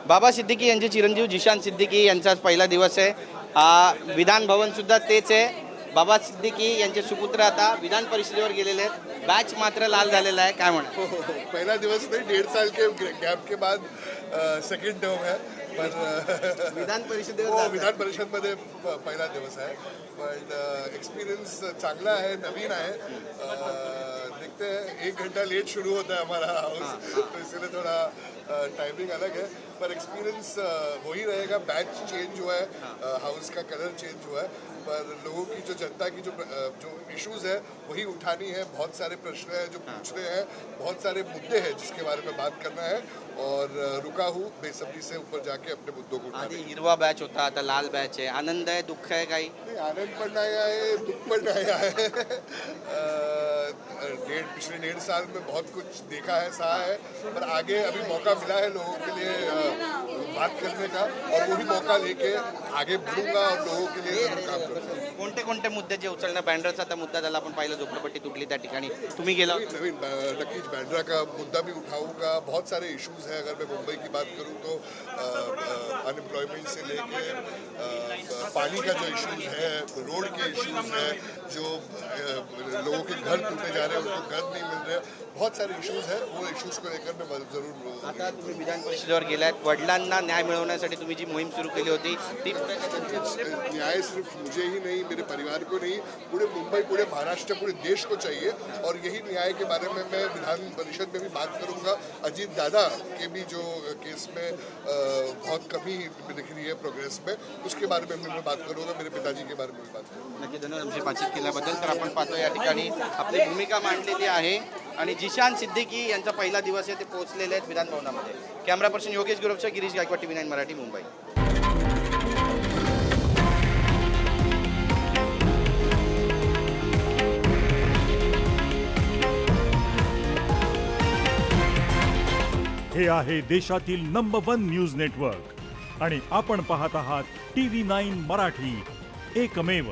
बाबा सिद्दीकी यांचे चिरंजीव जिशान सिद्दीकी यांचा आज पहिला दिवस आहे. विधान भवन सुद्धा तेच आहे. बाबा सिद्दीकी यांचे सुपुत्र आता विधान परिषदेवर गेलेले आहेत. बॅच मात्र लाल झालेला आहे. काय म्हणा? पहला दिवस नहीं, 1.5 साल के गैप के बाद सेकंड टर्म है. पर विधान परिषदेवर हो, जाताय. विधान परिषदमध्ये पहिला दिवस आहे. पण एक्सपीरियंस चांगला आहे, नवीन आहे. देखते हैं, 1 घंटा लेट शुरू होता है हमारा हाउस, तो इसलिए थोड़ा टाइमिंग अलग है. पर एक्सपीरियंस वही रहेगा. बैच चेंज हुआ है, हाउस का कलर चेंज हुआ है, पर लोगों की जो जनता की जो इश्यूज है वही उठानी है. बहुत सारे प्रश्न हैं जो पूछने हैं, बहुत सारे मुद्दे हैं जिसके बारे में बात करना है. और रुका हूँ बेसब्री से ऊपर जाके अपने मुद्दों को आधी उठाने. हिरवा बॅच होता, आता लाल बॅच आहे. आनंद आहे, दुःख आहे काही? नहीं, आनंद पण नहीं आए, दुख पण नहीं आए. पिछले 1.5 साल में बहुत कुछ देखा है, सहा है, पर आगे अभी मौका मिला है लोगों के लिए बात करने का, और वही मौका लेके आगे बढ़ूंगा और लोगों के लिए जरूर काम करूंगा. कोणते कोणते मुद्दे जे उचलणं? बँड्राचा आता मुद्दा झाला, आपण पाहिलं झोपडपट्टी तुटली त्या ठिकाणी तुम्ही गेला. नवीन नक्कीच बँड्रा का मुद्दा भी उठाऊंगा. बहुत सारे इश्यूज हैं. अगर मैं मुंबई की बात करूं तो अनएम्प्लॉयमेंट से लेके पानी का जो इश्यूज है, रोड के इश्यूज है, जो लोगों के घर टूटे जा रहे हैं, उनको घर नहीं मिल रहे, बहुत सारे इश्यूज हैं. वो इश्यूज को लेकर मैं जरूर. आता तुम्ही विधान परिषदेवर गेलात. वडिलांना न्याय मिळवण्यासाठी तुम्ही जी मोहीम सुरू केली होती ती न्याय सिर्फ मुझे ही नहीं, मेरे परिवार को नहीं, पूरे मुंबई, पूरे महाराष्ट्र, पूरे देश को चाहिए. और यही न्याय के बारे में मैं विधान परिषद में भी बात करूंगा. अजीत दादा के भी जो केस में बहुत कमी दिख रही है प्रोग्रेस में, उसके बारे में मैं बात करूंगा. मेरे पिताजी के बारे में भी बात करूंगा. नक्की धन्यवाद आमची बातचीत केल्याबद्दल. तर आपण पाहतो या ठिकाणी आपली भूमिका मांडलेली आहे आणि जिशान सिद्दीकी यांचा पहिला दिवस आहे, ते पोहोचलेले आहेत विधान भवनामध्ये. कॅमेरा पर्सन योगेश गुरवचा, गिरीश गायकवाड, TV9 मराठी, मुंबई. हे आहे देशातील नंबर 1 न्यूज नेटवर्क आणि आपण पाहत आहात TV9 मराठी, एकमेव.